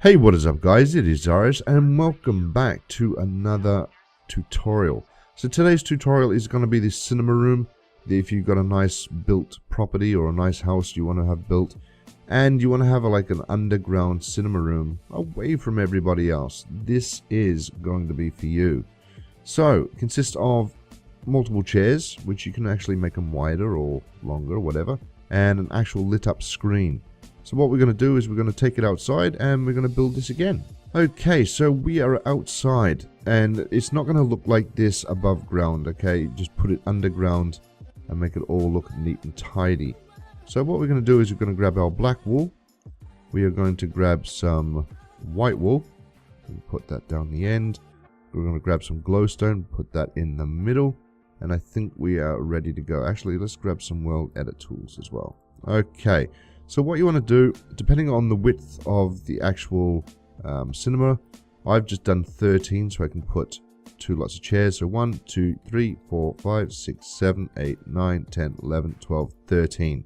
Hey, what is up guys, it is Zaris and welcome back to another tutorial. So today's tutorial is going to be the cinema room. If you've got a nice built property or a nice house you want to have built and you want to have like an underground cinema room away from everybody else, this is going to be for you. So it consists of multiple chairs, which you can actually make them wider or longer or whatever, and an actual lit up screen. So what we're going to do is we're going to take it outside and we're going to build this again. Okay, so we are outside and it's not going to look like this above ground, okay? Just put it underground and make it all look neat and tidy. So what we're going to do is we're going to grab our black wool. We are going to grab some white wool and put that down the end. We're going to grab some glowstone, put that in the middle, and I think we are ready to go. Actually, let's grab some world edit tools as well. Okay. So what you want to do, depending on the width of the actual cinema, I've just done 13 so I can put two lots of chairs. So 1, 2, 3, 4, 5, 6, 7, 8, 9, 10, 11, 12, 13.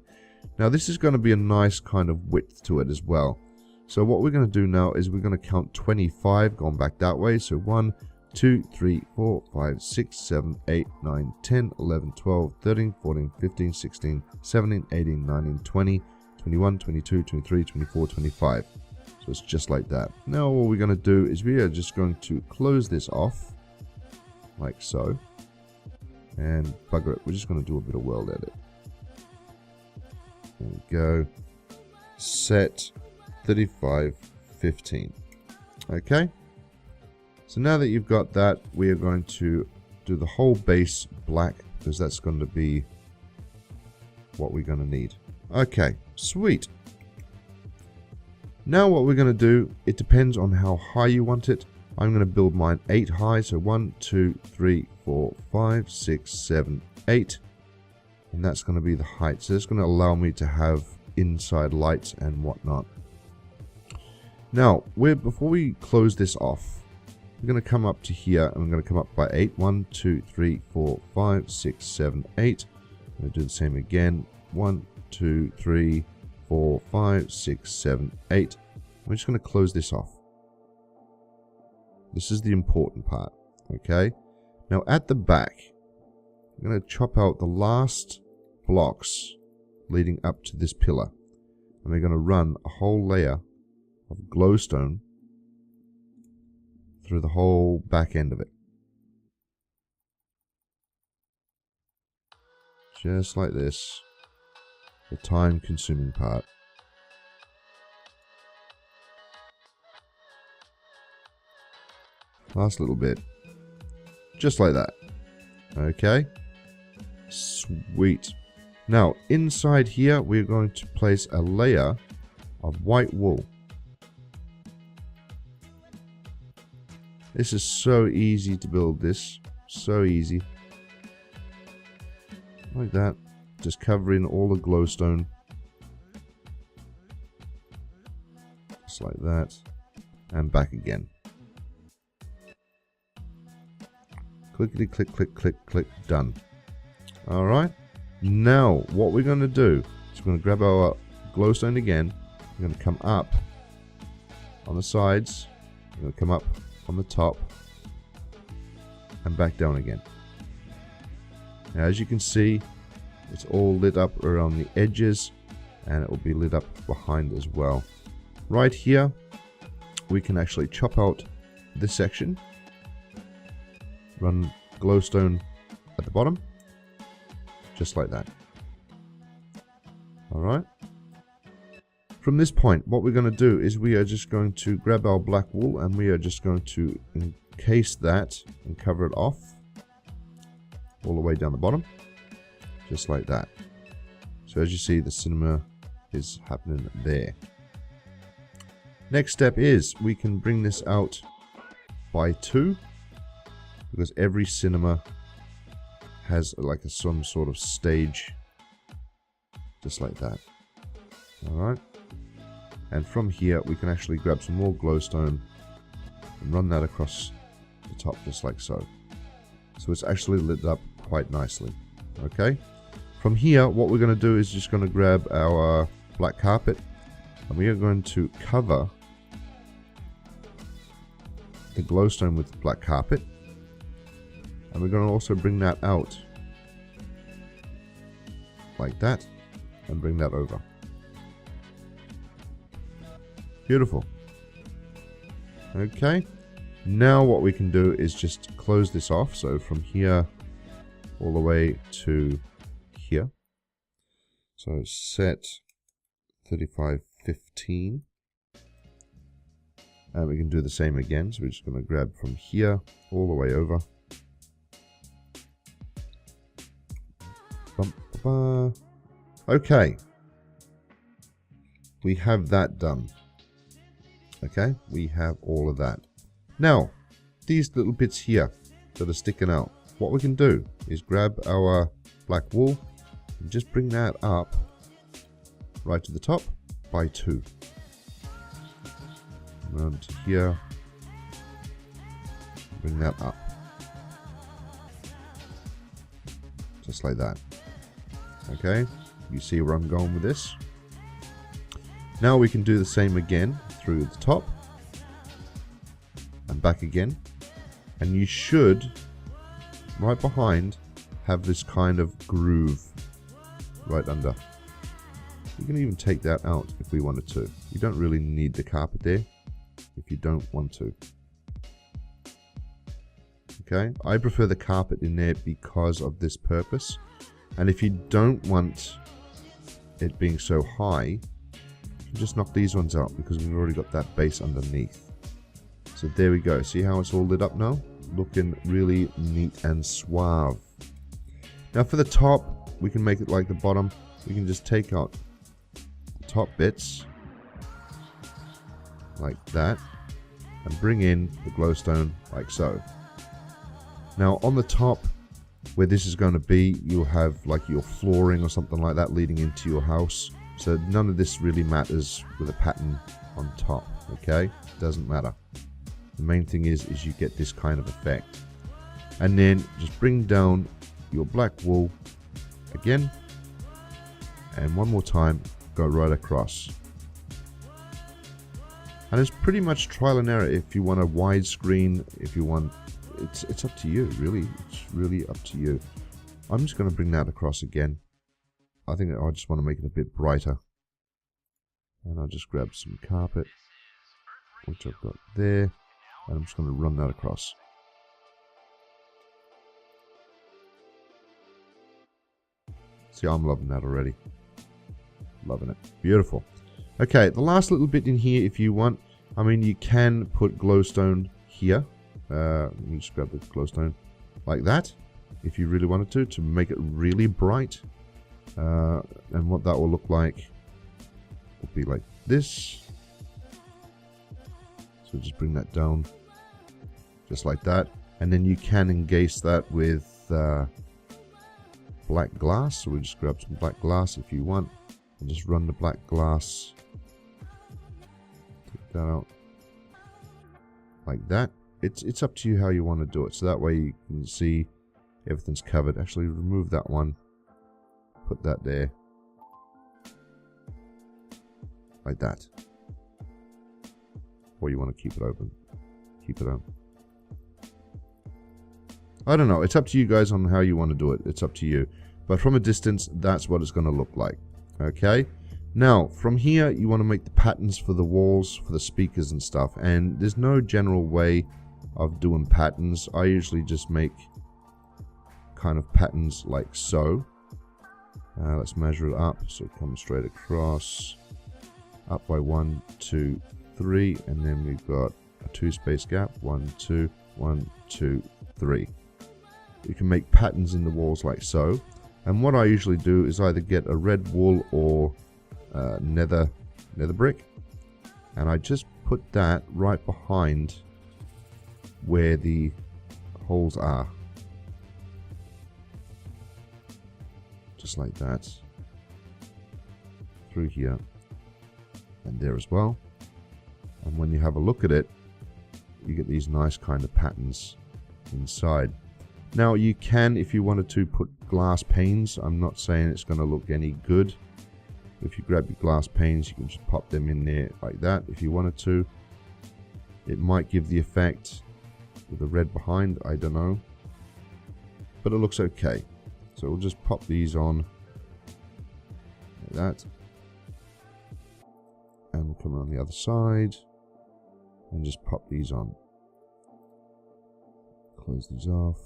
Now this is going to be a nice kind of width to it as well. So what we're going to do now is we're going to count 25 going back that way. So 1, 2, 3, 4, 5, 6, 7, 8, 9, 10, 11, 12, 13, 14, 15, 16, 17, 18, 19, 20. 21, 22, 23, 24, 25. So it's just like that. Now what we're going to do is we are just going to close this off like so. And bugger it, we're just going to do a bit of world edit. There we go. Set 35, 15. Okay. So now that you've got that, we are going to do the whole base black because that's going to be what we're going to need. Okay, sweet. Now what we're going to do, it depends on how high you want it. I'm going to build mine 8 high, so 1, 2, 3, 4, 5, 6, 7, 8. And that's going to be the height. So it's going to allow me to have inside lights and whatnot. Now, before we close this off, we're going to come up to here and we're going to come up by 8. 1, 2, 3, 4, 5, 6, 7, 8. I'm going to do the same again. 1, 2, 3, 4, 5, 6, 7, 8. I'm just going to close this off. This is the important part. Okay. Now at the back, I'm going to chop out the last blocks leading up to this pillar. And we're going to run a whole layer of glowstone through the whole back end of it. Just like this. The time-consuming part. Last little bit. Just like that. Okay. Sweet. Now, inside here, we're going to place a layer of white wool. This is so easy to build this. So easy. Like that. Just covering all the glowstone. Just like that. And back again. Clickety click, click, click, click. Done. Alright. Now, what we're going to do is we're going to grab our glowstone again. We're going to come up on the sides. We're going to come up on the top. And back down again. Now, as you can see, it's all lit up around the edges and it will be lit up behind as well. Right here, we can actually chop out this section, run glowstone at the bottom, just like that. Alright. From this point, what we're going to do is we are just going to grab our black wool and we are just going to encase that and cover it off all the way down the bottom. Just like that. So as you see, the cinema is happening there. Next step is we can bring this out by 2 because every cinema has like some sort of stage, just like that. Alright. And from here we can actually grab some more glowstone and run that across the top just like so. So it's actually lit up quite nicely. Okay. From here, what we're going to do is just going to grab our black carpet and we are going to cover the glowstone with the black carpet. And we're going to also bring that out like that and bring that over. Beautiful. Okay. Now what we can do is just close this off. So from here all the way to here. So set 3515. And we can do the same again. So we're just going to grab from here all the way over. Okay. We have that done. Okay, we have all of that. Now, these little bits here that are sticking out, what we can do is grab our black wool and just bring that up right to the top by 2. Around to here. Bring that up. Just like that. Okay, you see where I'm going with this. Now we can do the same again through the top and back again, and you should right behind have this kind of groove right under. We can even take that out if we wanted to. You don't really need the carpet there if you don't want to. Okay, I prefer the carpet in there because of this purpose. And if you don't want it being so high, you can just knock these ones out because we've already got that base underneath. So there we go. See how it's all lit up now? Looking really neat and suave. Now for the top, we can make it like the bottom. We can just take out the top bits like that and bring in the glowstone like so. Now on the top, where this is going to be, you'll have like your flooring or something like that leading into your house. So none of this really matters with a pattern on top, okay? Doesn't matter. The main thing is you get this kind of effect. And then just bring down your black wool again. And one more time, go right across. And it's pretty much trial and error if you want a widescreen, if you want... It's up to you, really. It's really up to you. I'm just going to bring that across again. I think I just want to make it a bit brighter. And I'll just grab some carpet, which I've got there. And I'm just going to run that across. See, I'm loving that already. Loving it. Beautiful. Okay, the last little bit in here, if you want, I mean, you can put glowstone here. Let me just grab the glowstone like that, if you really wanted to make it really bright. And what that will look like will be like this. So just bring that down, just like that. And then you can engage that with black glass. So we'll just grab some black glass if you want, and just run the black glass. Take that out like that. It's up to you how you want to do it. So that way you can see everything's covered. Actually, remove that one. Put that there. Like that. Or you want to keep it open. Keep it on. I don't know. It's up to you guys on how you want to do it. It's up to you. But from a distance, that's what it's going to look like. Okay? Now, from here, you want to make the patterns for the walls, for the speakers and stuff. And there's no general way of doing patterns. I usually just make kind of patterns like so. Let's measure it up. So it comes straight across, up by 1, 2, 3, and then we've got a 2 space gap. 1, 2, 1, 2, 3. You can make patterns in the walls like so. And what I usually do is either get a red wool or nether brick, and I just put that right behind where the holes are, just like that, through here and there as well. And when you have a look at it, you get these nice kind of patterns inside. Now you can, if you wanted to, put glass panes. I'm not saying it's going to look any good. If you grab your glass panes, you can just pop them in there like that if you wanted to. It might give the effect, with the red behind, I don't know. But it looks okay. So we'll just pop these on like that. And we'll come around the other side and just pop these on. Close these off.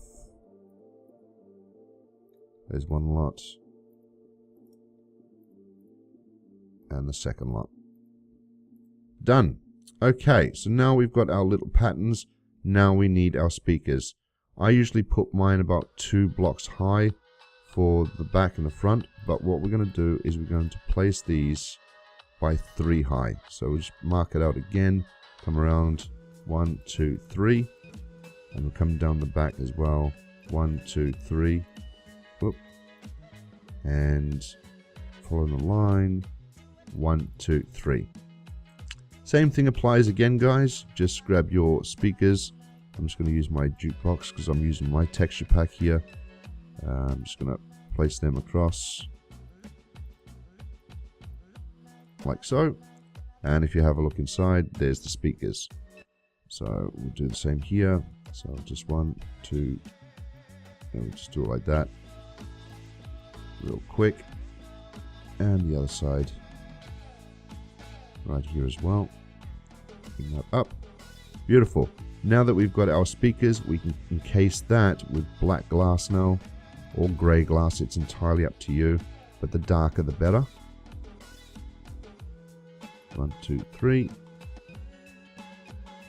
There's one lot. And the second lot. Done. Okay, so now we've got our little patterns. Now we need our speakers. I usually put mine about 2 blocks high for the back and the front, but what we're going to do is we're going to place these by 3 high. So we'll just mark it out again, come around 1, 2, 3, and we'll come down the back as well, 1, 2, 3, whoop, and follow the line, 1, 2, 3. Same thing applies again, guys. Just grab your speakers. I'm just going to use my jukebox because I'm using my texture pack here. I'm just going to place them across like so. And if you have a look inside, there's the speakers. So we'll do the same here. So just 1, 2, and we'll just do it like that. Real quick. And the other side right here as well. Bring that up. Beautiful. Now that we've got our speakers, we can encase that with black glass now, or grey glass. It's entirely up to you, but the darker the better. 1, 2, 3.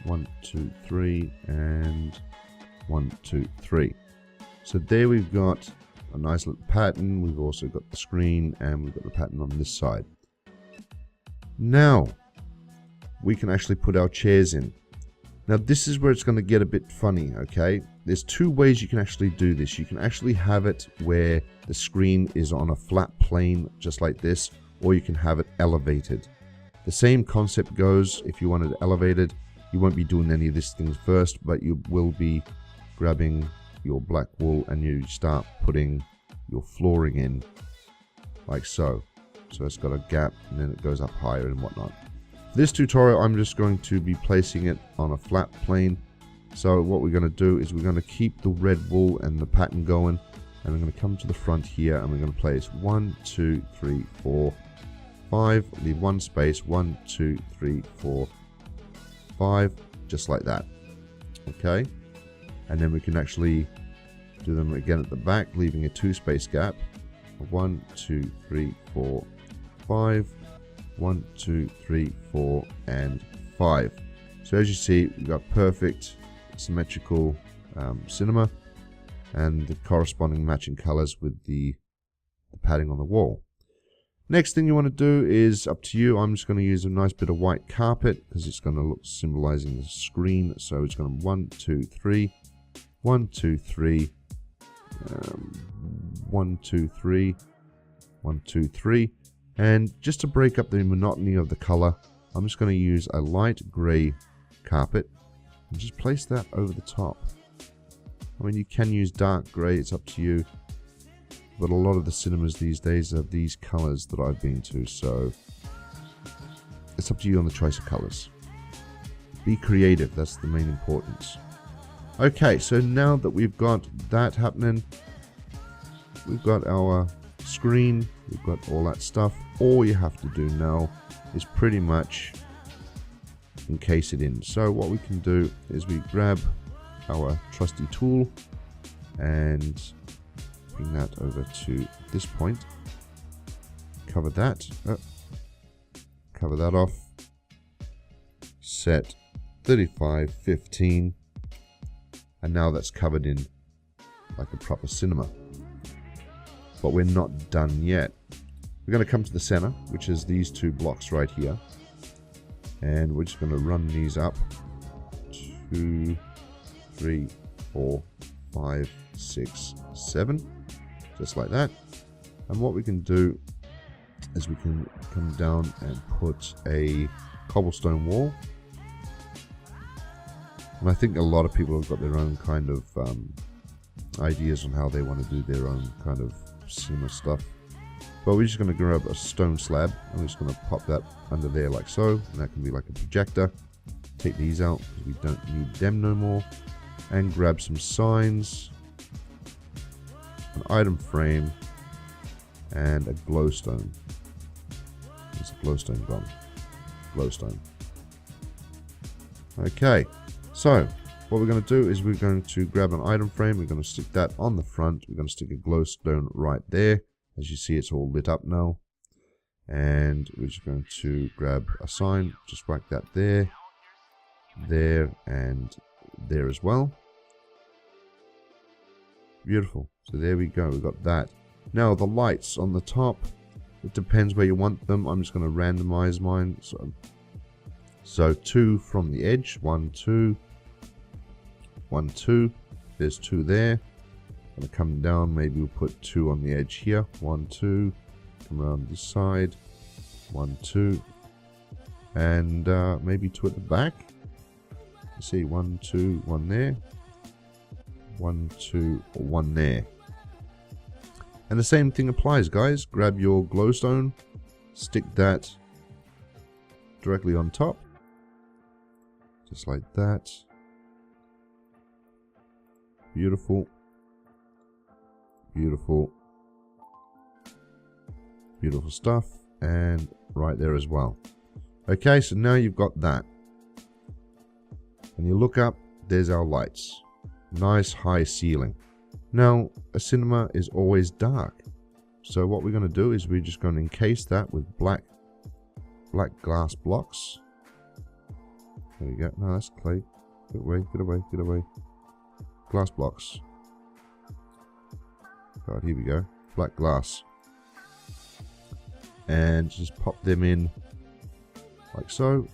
1, 2, 3, and 1, 2, 3. So there we've got a nice little pattern. We've also got the screen, and we've got the pattern on this side. Now we can actually put our chairs in. Now this is where it's going to get a bit funny, okay? There's 2 ways you can actually do this. You can actually have it where the screen is on a flat plane just like this, or you can have it elevated. The same concept goes if you want it elevated. You won't be doing any of these things first, but you will be grabbing your black wool and you start putting your flooring in like so. So it's got a gap and then it goes up higher and whatnot. For this tutorial, I'm just going to be placing it on a flat plane. So what we're going to do is we're going to keep the red wool and the pattern going, and we're going to come to the front here and we're going to place 1, 2, 3, 4, 5, leave 1 space, 1, 2, 3, 4, 5, just like that. Okay, and then we can actually do them again at the back, leaving a 2 space gap. 1, 2, 3, 4, 5, 1, 2, 3, 4, and 5. So as you see, we've got perfect symmetrical cinema and the corresponding matching colors with the padding on the wall. Next thing you want to do is up to you. I'm just going to use a nice bit of white carpet because it's going to look symbolizing the screen. So it's going to 1, 2, 3, 1, 2, 3, 1, 2, 3, 1, 2, 3. And just to break up the monotony of the color, I'm just going to use a light gray carpet and just place that over the top. I mean, you can use dark gray, it's up to you. But a lot of the cinemas these days are these colors that I've been to, so it's up to you on the choice of colors. Be creative, that's the main importance. Okay, so now that we've got that happening, we've got our screen, we've got all that stuff. All you have to do now is pretty much encase it in. So what we can do is we grab our trusty tool and bring that over to this point. Cover that. Cover that off. Set 35, 15. And now that's covered in like a proper cinema. But we're not done yet. We're going to come to the center, which is these 2 blocks right here. And we're just going to run these up. 2, 3, 4, 5, 6, 7. Just like that. And what we can do is we can come down and put a cobblestone wall. And I think a lot of people have got their own kind of ideas on how they want to do their own kind of cinema stuff. But we're just going to grab a stone slab and we're just going to pop that under there like so. And that can be like a projector. Take these out because we don't need them no more. and grab some signs, an item frame, and a glowstone. Where's the glowstone gone? Glowstone. Okay, so what we're going to do is we're going to grab an item frame. We're going to stick that on the front. We're going to stick a glowstone right there. As you see, it's all lit up now. And we're just going to grab a sign, just whack that there, and there as well. Beautiful. So there we go. We've got that. Now the lights on the top, it depends where you want them. I'm just going to randomize mine. So 2 from the edge. 1, 2. 1, 2. There's 2 there. Going to come down. Maybe we'll put 2 on the edge here. 1, 2. Come around this side. 1, 2. And maybe 2 at the back. Let's see. 1, 2. 1 there. 1, 2. 1 there. And the same thing applies, guys. Grab your glowstone. Stick that directly on top. Just like that. Beautiful. Beautiful. Beautiful stuff. And right there as well. Okay, so now you've got that. When you look up, there's our lights. Nice high ceiling. Now, a cinema is always dark. So what we're going to do is we're just going to encase that with black glass blocks. There we go. No, that's clay. Get away, get away, get away. Glass blocks. God, here we go. Black glass. And just pop them in like so.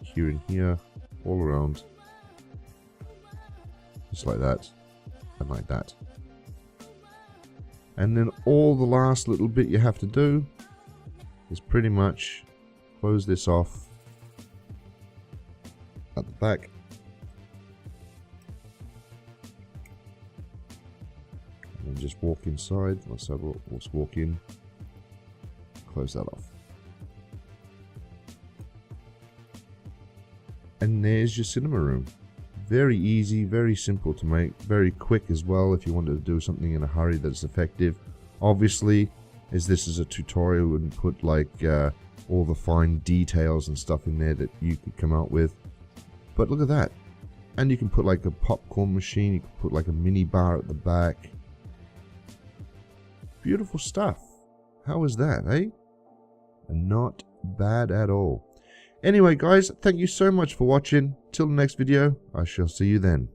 Here and here. All around. Just like that. And like that. And then all the last little bit you have to do is pretty much close this off at the back. And then just walk inside. Let's walk in. Close that off. And there's your cinema room. Very easy, very simple to make, very quick as well if you wanted to do something in a hurry that's effective. Obviously, as this is a tutorial, we wouldn't put like all the fine details and stuff in there that you could come out with. But look at that. And you can put like a popcorn machine, you can put like a mini bar at the back. Beautiful stuff. How is that, eh? And not bad at all. Anyway, guys, thank you so much for watching. Till the next video, I shall see you then.